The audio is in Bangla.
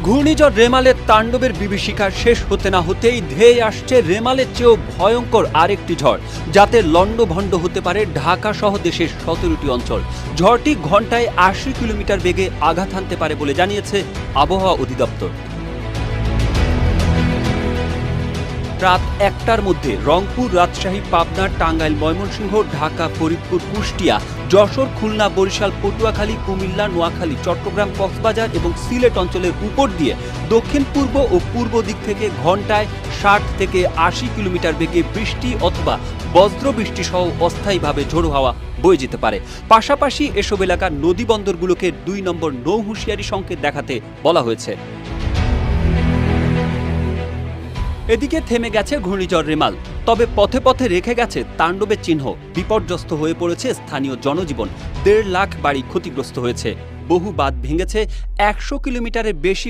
ঘূর্ণিঝড় রেমালের তাণ্ডবের বিভীষিকা শেষ হতে না হতেই ধেয়ে আসছে রেমালের চেয়েও ভয়ঙ্কর আরেকটি ঝড়, যাতে লণ্ডভণ্ড হতে পারে ঢাকা সহ দেশের ১৭টি অঞ্চল। ঝড়টি ঘন্টায় ৮০ কিলোমিটার বেগে আঘাত হানতে পারে বলে জানিয়েছে আবহাওয়া অধিদপ্তর। রাত ১টার মধ্যে রংপুর, রাজশাহী, পাবনা, টাঙ্গাইল, ময়মনসিংহ, ঢাকা, ফরিদপুর, কুষ্টিয়া, যশোর, খুলনা, বরিশাল, পটুয়াখালী, কুমিল্লা, নোয়াখালী, চট্টগ্রাম, কক্সবাজার এবং সিলেট অঞ্চলের উপর দিয়ে দক্ষিণ পূর্ব ও পূর্ব দিক থেকে ঘন্টায় ৬০ থেকে ৮০ কিলোমিটার বেগে বৃষ্টি অথবা বজ্রবৃষ্টি সহ অস্থায়ীভাবে ঝোড়ো হাওয়া বয়ে যেতে পারে। পাশাপাশি এসব এলাকার নদী বন্দরগুলোকে ২ নম্বর নৌ হুঁশিয়ারি সংকেত দেখাতে বলা হয়েছে। এদিকে থেমে গেছে ঘূর্ণিঝড় রেমাল, তবে পথে পথে রেখে গেছে তাণ্ডবের চিহ্ন। বিপর্যস্ত হয়ে পড়েছে স্থানীয় জনজীবন, ১.৫ লাখ বাড়ি ক্ষতিগ্রস্ত হয়েছে, বহু বাঁধ ভেঙেছে, ১০০ কিলোমিটারের বেশি